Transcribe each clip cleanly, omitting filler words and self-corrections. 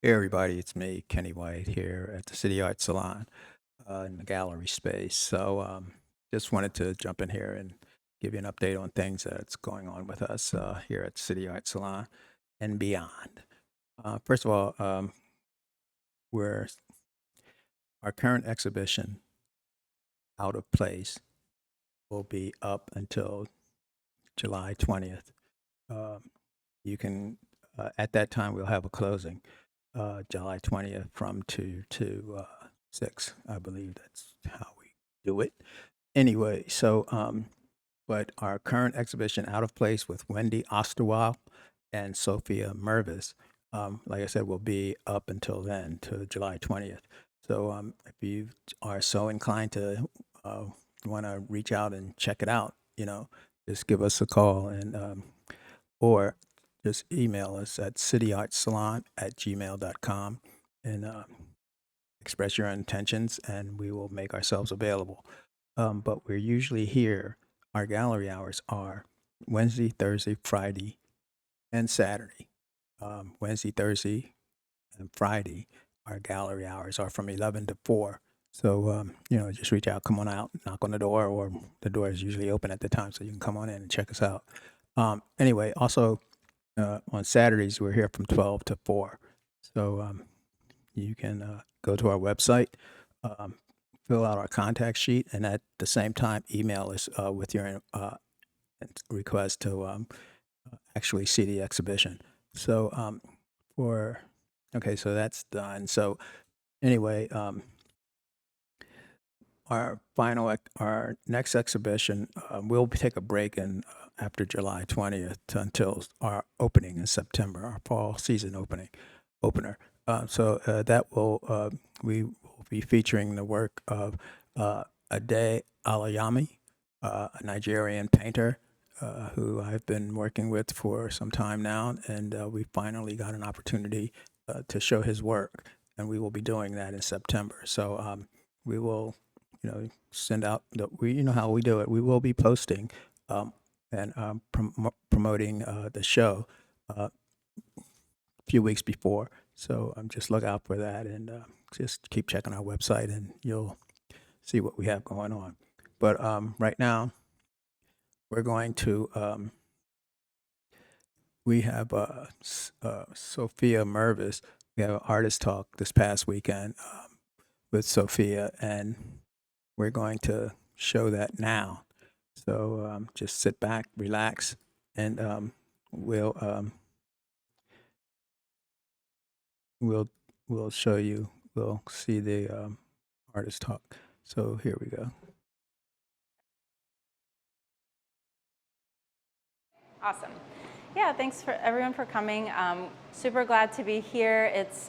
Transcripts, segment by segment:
Hey everybody, it's me, Kenny White, here at the City Arts Salon in the gallery space. Just wanted to jump in here and give you an update on things that's going on with us here at City Arts Salon and beyond. First of all, we're our current exhibition, Out of Place, will be up until July 20th. You can At that time we'll have a closing, July 20th from 2 to 6. I believe that's how we do it. Anyway, but our current exhibition, Out of Place, with Wendy Osterwald and Sofya Mirvis, like I said, will be up until then, to July 20th. If you are so inclined to want to reach out and check it out, just give us a call or just email us at cityartssalon@gmail.com and express your intentions, and we will make ourselves available. But we're usually here. Our gallery hours are Wednesday, Thursday, Friday, and Saturday. Wednesday, Thursday, and Friday, our gallery hours are from 11 to 4. Just reach out, come on out, knock on the door, or the door is usually open at the time, so you can come on in and check us out. Anyway, also on Saturdays, we're here from 12 to 4. You can go to our website, fill out our contact sheet, and at the same time, email us with your request to actually see the exhibition. So that's done. So anyway, our next exhibition, we'll take a break after July 20th until our opening in September, our fall season opener. We will be featuring the work of Ade Alayami, a Nigerian painter who I've been working with for some time now, and we finally got an opportunity to show his work, and we will be doing that in September. We will, send out you know how we do it. We will be posting and promoting the show a few weeks before. Just look out for that, and just keep checking our website, and you'll see what we have going on. But right now, we're going to we have Sofya Mirvis. We have an artist talk this past weekend with Sofya, and we're going to show that now. Just sit back, relax, and we'll show you. We'll see the artist talk. So here we go. Awesome. Yeah, thanks for everyone for coming. Super glad to be here. It's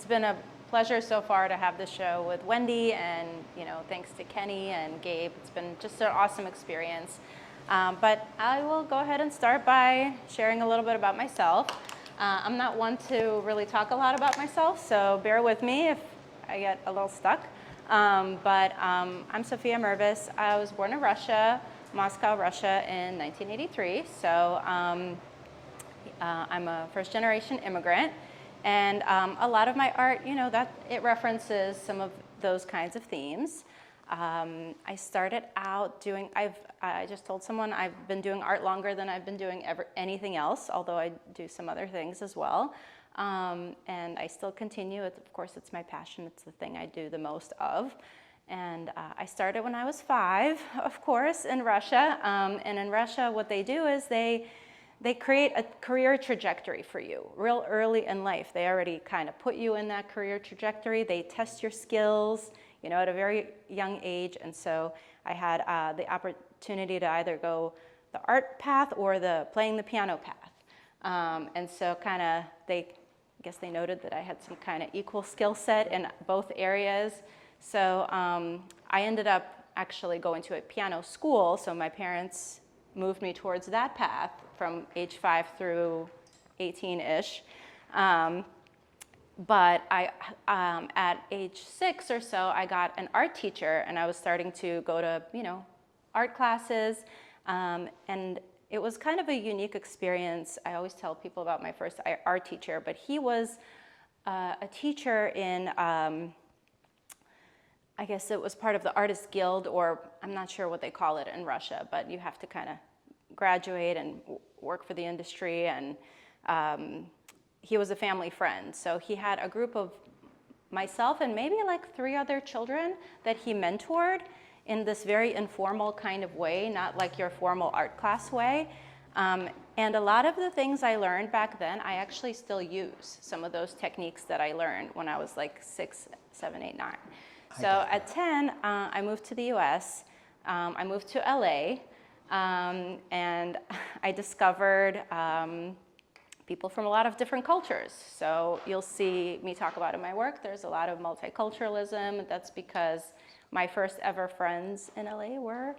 been a pleasure so far to have this show with Wendy, and thanks to Kenny and Gabe. It's been just an awesome experience. But I will go ahead and start by sharing a little bit about myself. I'm not one to really talk a lot about myself, so bear with me if I get a little stuck. I'm Sofya Mirvis. I was born in Russia, Moscow, Russia in 1983. I'm a first-generation immigrant, and a lot of my art, that it references some of those kinds of themes. I started out doing, I just told someone I've been doing art longer than I've been doing anything else, although I do some other things as well. And I still continue. Of course, it's my passion. It's the thing I do the most of. And I started when I was 5, of course, in Russia. And in Russia, what they do is they create a career trajectory for you real early in life. They already kind of put you in that career trajectory. They test your skills, at a very young age. And so I had the opportunity to either go the art path or the playing the piano path. And so I guess they noted that I had some kind of equal skill set in both areas. So I ended up actually going to a piano school. So my parents moved me towards that path from age 5 through 18-ish. But at age 6 or so, I got an art teacher, and I was starting to go to, art classes. And it was kind of a unique experience. I always tell people about my first art teacher, but he was a teacher in, I guess it was part of the Artists Guild, or I'm not sure what they call it in Russia, but you have to kind of graduate and work for the industry, and he was a family friend. So he had a group of myself and maybe like 3 other children that he mentored in this very informal kind of way, not like your formal art class way. And a lot of the things I learned back then, I actually still use some of those techniques that I learned when I was like 6, 7, 8, 9. So at 10, I moved to the US. I moved to LA, and I discovered people from a lot of different cultures. So you'll see me talk about in my work, there's a lot of multiculturalism. That's because my first ever friends in LA were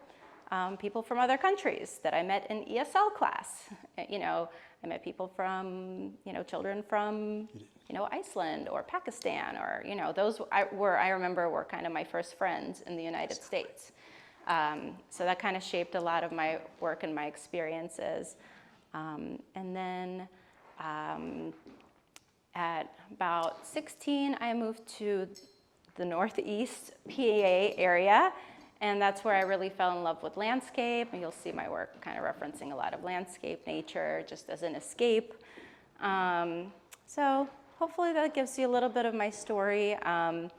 people from other countries that I met in ESL class. You know, I met people from, you know, children from, you know, Iceland or Pakistan, or, you know, those I remember were kind of my first friends in the United States. So that kind of shaped a lot of my work and my experiences. And then at about 16, I moved to the Northeast PA area, and that's where I really fell in love with landscape. And you'll see my work kind of referencing a lot of landscape, nature, just as an escape. So hopefully that gives you a little bit of my story. I've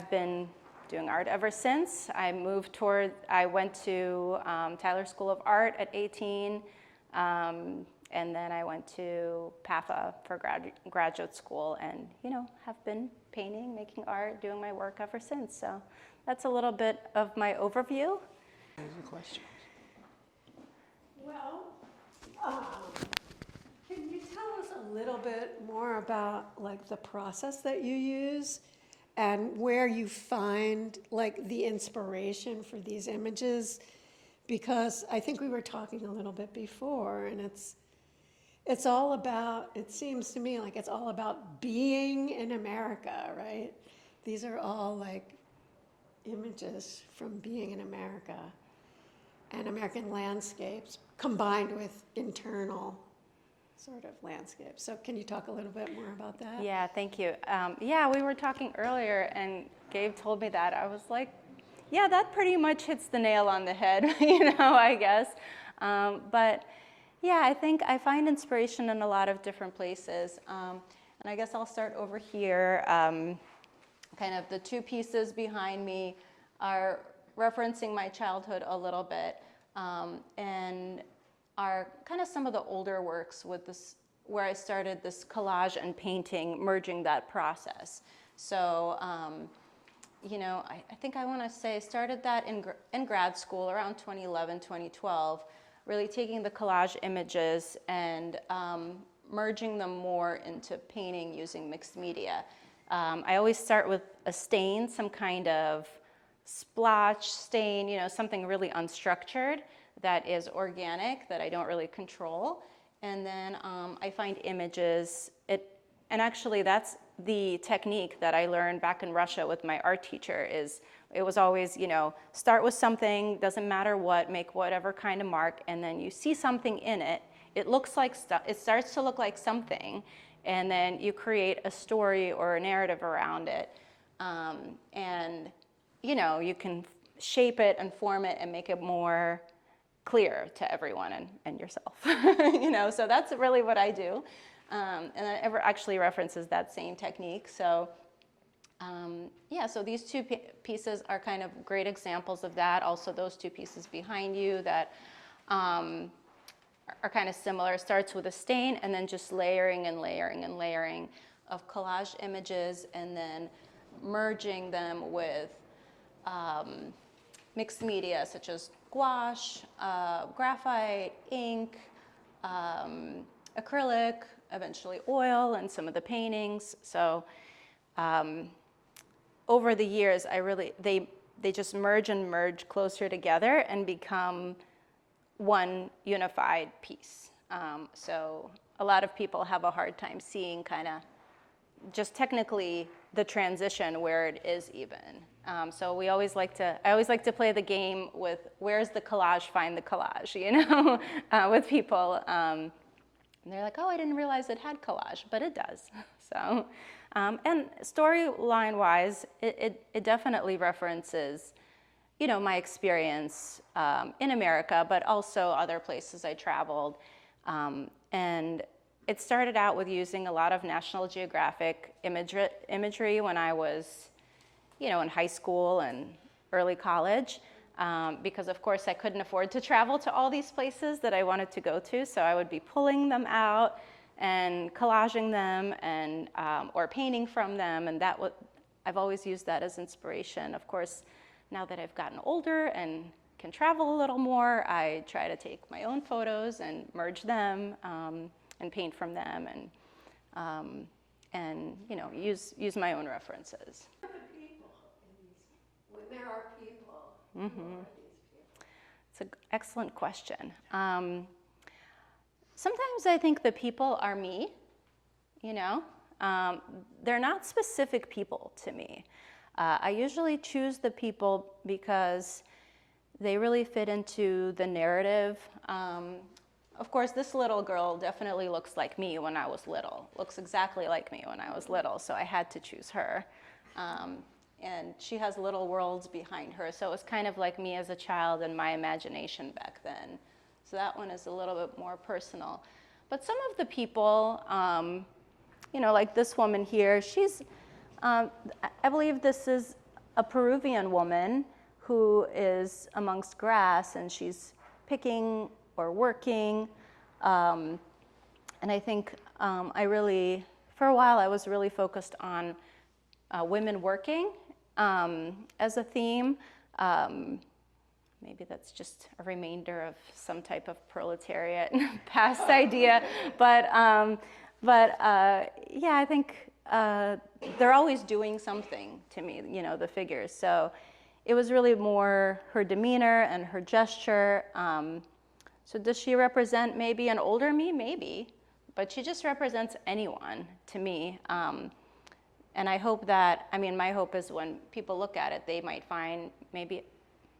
been doing art ever since. I went to Tyler School of Art at 18, and then I went to PAFA for graduate school, and, you know, have been painting, making art, doing my work ever since. So that's a little bit of my overview. Any questions? Well, can you tell us a little bit more about like the process that you use and where you find like the inspiration for these images? Because I think we were talking a little bit before, and it's all about, it seems to me like it's all about being in America, right? These are all like images from being in America and American landscapes combined with internal sort of landscapes. So can you talk a little bit more about that? Yeah, thank you. Yeah, we were talking earlier, and Gabe told me that. I was like, yeah, that pretty much hits the nail on the head, you know, I guess. But yeah, I think I find inspiration in a lot of different places. And I guess I'll start over here. Kind of the 2 pieces behind me are referencing my childhood a little bit, and are kind of some of the older works with this, where I started this collage and painting, merging that process. So, you know, I think I want to say started that in grad school around 2011, 2012, really taking the collage images and merging them more into painting using mixed media. I always start with a stain, some kind of splotch stain, you know, something really unstructured that is organic, that I don't really control. And then I find images, and actually that's the technique that I learned back in Russia with my art teacher. It was always, you know, start with something, doesn't matter what, make whatever kind of mark, and then you see something in it. It looks like it starts to look like something, and then you create a story or a narrative around it. And, you know, you can shape it and form it and make it more clear to everyone and yourself. You know, so that's really what I do. And it actually references that same technique. So yeah, so these 2 pieces are kind of great examples of that. Also, those 2 pieces behind you that are kind of similar. It starts with a stain and then just layering and layering and layering of collage images, and then merging them with mixed media such as gouache, graphite, ink, acrylic, eventually oil, and some of the paintings. So over the years, they just merge and merge closer together and become one unified piece. So a lot of people have a hard time seeing kind of just technically the transition where it is even. So I always like to play the game with where's the collage, find the collage, you know, with people. And they're like, oh, I didn't realize it had collage, but it does. So, and storyline-wise, it definitely references, you know, my experience in America, but also other places I traveled. And it started out with using a lot of National Geographic imagery when I was, you know, in high school and early college, because of course I couldn't afford to travel to all these places that I wanted to go to, so I would be pulling them out and collaging them and or painting from them, and I've always used that as inspiration. Of course, now that I've gotten older and can travel a little more, I try to take my own photos and merge them and paint from them, and you know, use my own references. When there are people, who are these people? It's an excellent question. Sometimes I think the people are me, you know. They're not specific people to me. I usually choose the people because they really fit into the narrative. Of course, this little girl definitely looks like me when I was little, looks exactly like me when I was little, so I had to choose her. And she has little worlds behind her, so it was kind of like me as a child and my imagination back then. So that one is a little bit more personal. But some of the people, you know, like this woman here, she's, I believe this is a Peruvian woman who is amongst grass, and she's picking or working. And I think for a while I was really focused on women working as a theme. Maybe that's just a remainder of some type of proletariat past idea, but yeah, I think they're always doing something to me, you know, the figures. So it was really more her demeanor and her gesture. So does she represent maybe an older me? Maybe, but she just represents anyone to me. And I hope that, I mean, my hope is when people look at it, they might find maybe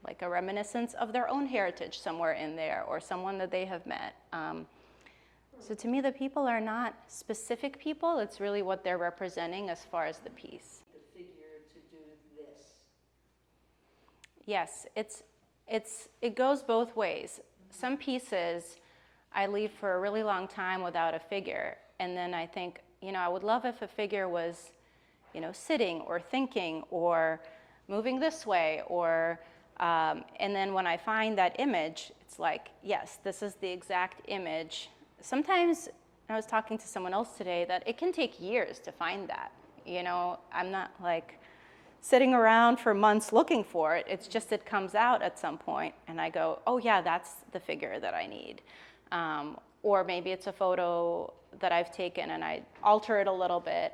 like a reminiscence of their own heritage somewhere in there, or someone that they have met. So to me, the people are not specific people, it's really what they're representing as far as the piece. The figure to do this. Yes, it goes both ways. Some pieces I leave for a really long time without a figure, and then I think, you know, I would love if a figure was, you know, sitting or thinking or moving this way, or and then when I find that image, it's like, yes, this is the exact image. Sometimes, I was talking to someone else today, that it can take years to find that. You know, I'm not like sitting around for months looking for it. It's just it comes out at some point, and I go, oh yeah, that's the figure that I need. Or maybe it's a photo that I've taken and I alter it a little bit.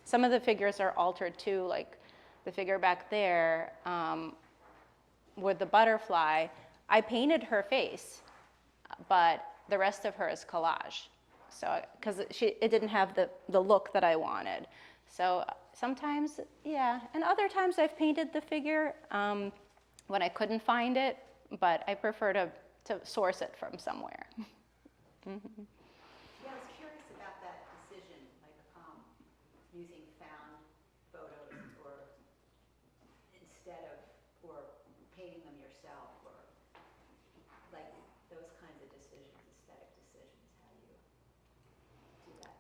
Some of the figures are altered too, like the figure back there with the butterfly. I painted her face, but the rest of her is collage. So, because it didn't have the look that I wanted. So sometimes, yeah, and other times I've painted the figure when I couldn't find it, but I prefer to source it from somewhere. Mm-hmm. Yeah, I was curious about that decision, like using found photos or instead of, or painting them yourself, or like those kinds of decisions, aesthetic decisions, how do you do that?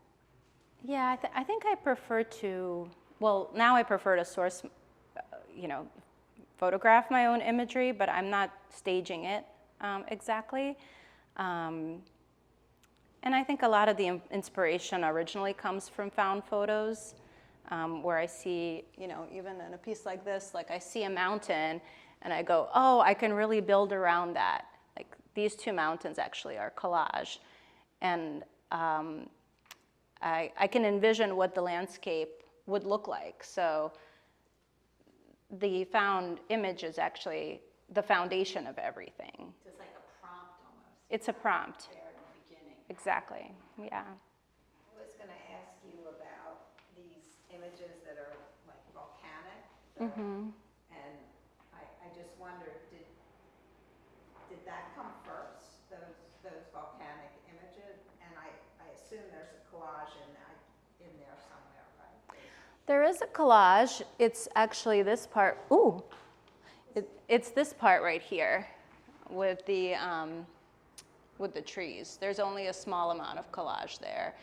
Yeah, I think I prefer to, well, now I prefer to source, you know, photograph my own imagery, but I'm not staging it exactly. And I think a lot of the inspiration originally comes from found photos, where I see, you know, even in a piece like this, like I see a mountain and I go, oh, I can really build around that. Like these two mountains actually are collage. And I can envision what the landscape would look like. So the found image is actually the foundation of everything. So it's like a prompt almost. It's a prompt. There in the beginning. Exactly, yeah. I was going to ask you about these images that are like volcanic. Mm-hmm. wondered, did that come first, those volcanic images? And I assume there's a collage in there somewhere, right? There is a collage. It's actually this part. Ooh, it's this part right here with the trees. There's only a small amount of collage there.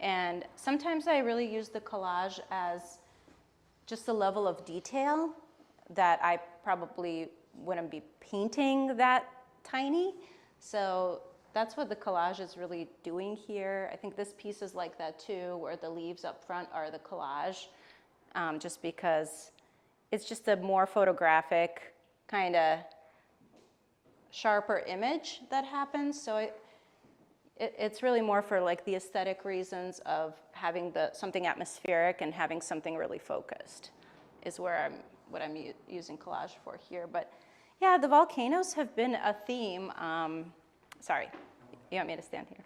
And sometimes I really use the collage as just a level of detail that I probably wouldn't be painting that tiny. So that's what the collage is really doing here. I think this piece is like that too, where the leaves up front are the collage, just because it's just a more photographic, kind of sharper image that happens. So it's really more for like the aesthetic reasons of having something atmospheric and having something really focused is what I'm using collage for here. But yeah, the volcanoes have been a theme. Sorry, you want me to stand here?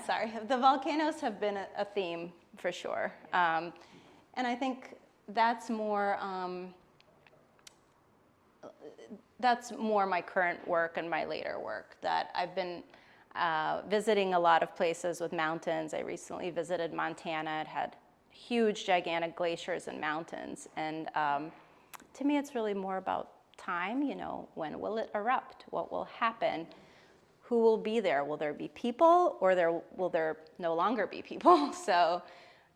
Sorry, the volcanoes have been a theme for sure. And I think that's more my current work and my later work, that I've been visiting a lot of places with mountains. I recently visited Montana. It had huge, gigantic glaciers and mountains. And to me, it's really more about time. When will it erupt? What will happen? Who will be there? Will there be people, or will there no longer be people? So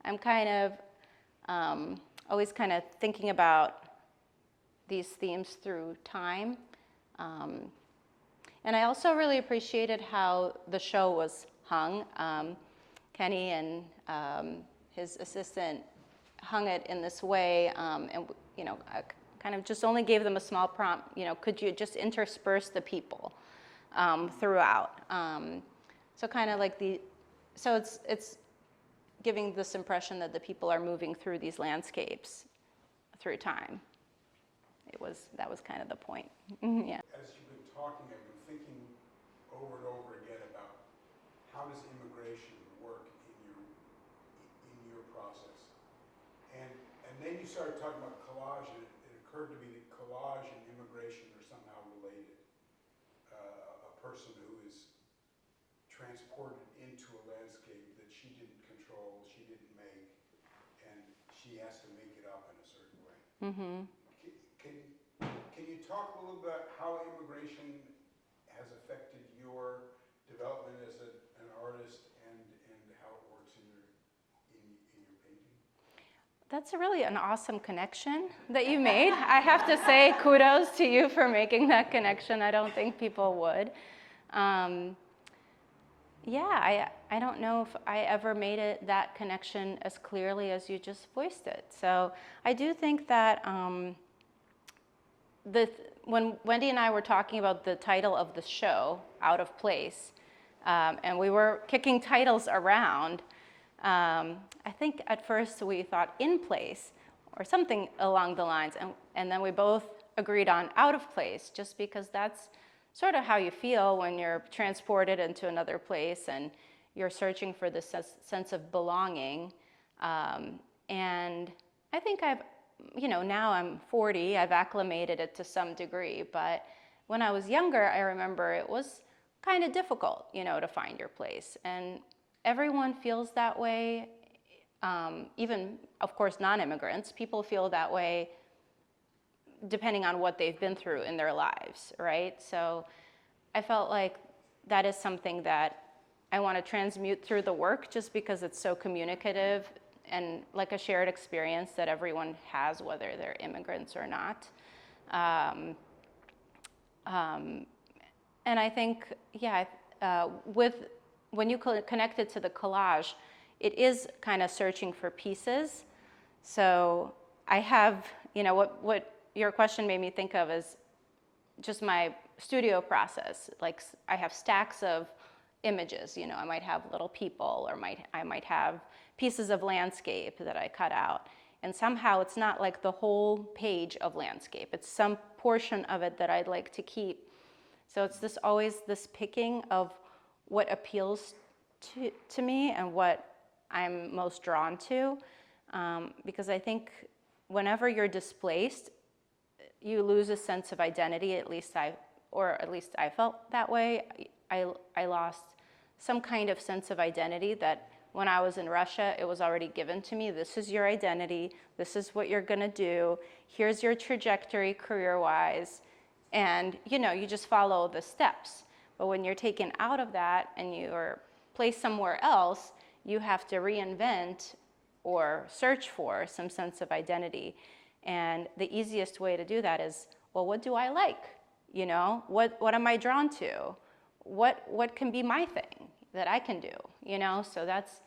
I'm kind of always kind of thinking about these themes through time. And I also really appreciated how the show was hung. Kenny and his assistant hung it in this way, and I kind of just only gave them a small prompt. Could you just intersperse the people throughout? So kind of like so it's giving this impression that the people are moving through these landscapes through time. That was kind of the point. Yeah. As you've been talking, I've been thinking over and over again about how does immigration work in your process, and then you started talking about collage, and it occurred to me that collage and immigration are somehow related. A person who is transported into a landscape that she didn't control, she didn't make, and she has to make it up in a certain way. Mm-hmm. Can you talk a little bit how immigration has affected your development as an artist and how it works in your painting? That's really an awesome connection that you made. I have to say kudos to you for making that connection. I don't think people would. Yeah, I don't know if I ever made that connection as clearly as you just voiced it. So I do think that when Wendy and I were talking about the title of the show, Out of Place, and we were kicking titles around, I think at first we thought In Place or something along the lines, and then we both agreed on Out of Place, just because that's sort of how you feel when you're transported into another place and you're searching for this sense of belonging. And I think now I'm 40, I've acclimated it to some degree, but when I was younger, I remember it was kind of difficult, to find your place. And everyone feels that way, even, of course, non-immigrants. People feel that way depending on what they've been through in their lives, right? So I felt like that is something that I want to transmute through the work, just because it's so communicative and like a shared experience that everyone has, whether they're immigrants or not. And I think, when you connect it to the collage, it is kind of searching for pieces. So I have, what your question made me think of is just my studio process. Like, I have stacks of images, I might have little people, or I might have pieces of landscape that I cut out. And somehow it's not like the whole page of landscape. It's some portion of it that I'd like to keep. So it's always this picking of what appeals to me and what I'm most drawn to. Because I think whenever you're displaced, you lose a sense of identity, at least I felt that way. I lost some kind of sense of identity that when I was in Russia, it was already given to me. This is your identity. This is what you're gonna do. Here's your trajectory career-wise. And you just follow the steps. But when you're taken out of that and you're placed somewhere else, you have to reinvent or search for some sense of identity. And the easiest way to do that is, well, what do I like? What am I drawn to? What can be my thing that I can do? So that's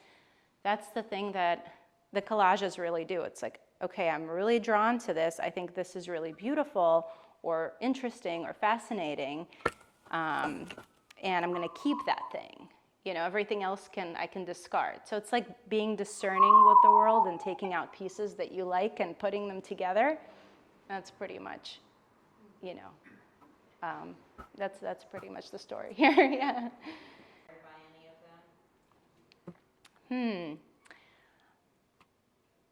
the thing that the collages really do. It's like, okay, I'm really drawn to this. I think this is really beautiful or interesting or fascinating, and I'm gonna keep that thing. Everything else I can discard. So it's like being discerning with the world and taking out pieces that you like and putting them together. That's pretty much, that's pretty much the story here, yeah.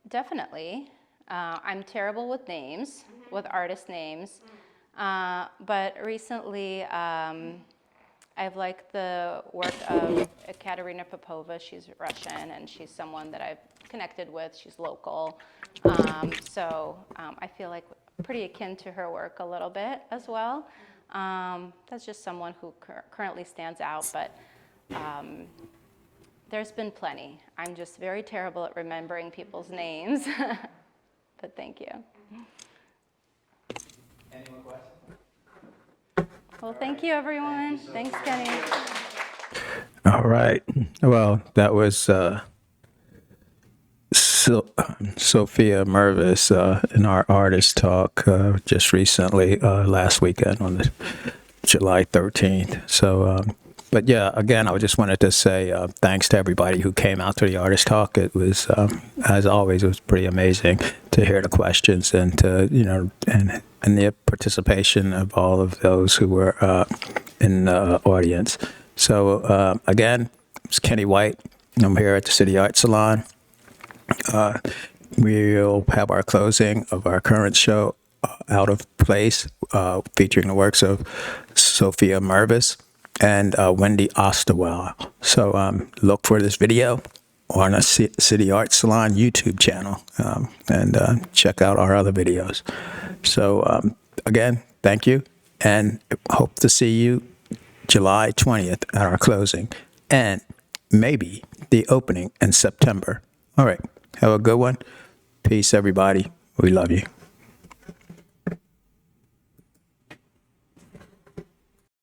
Definitely. I'm terrible with names, with artist names. But recently, I've liked the work of Katerina Popova. She's Russian, and she's someone that I've connected with. She's local. So I feel like pretty akin to her work a little bit as well. That's just someone who currently stands out, but there's been plenty. I'm just very terrible at remembering people's names. But thank you. Any more questions? Well, thank you, everyone. Thanks, Kenny. All right. Well, that was Sofya Mirvis in our artist talk just recently, last weekend on the July 13th. So, but yeah, again, I just wanted to say thanks to everybody who came out to the artist talk. It was, as always, it was pretty amazing to hear the questions and to, and the participation of all of those who were in the audience. So again, it's Kenny White. I'm here at the City Arts Salon. We'll have our closing of our current show, Out of Place, featuring the works of Sofya Mirvis and Wendy Osterwell. So look for this video on a City Arts Salon YouTube channel and check out our other videos. So again, thank you, and hope to see you July 20th at our closing, and maybe the opening in September. All right, have a good one. Peace, everybody. We love you.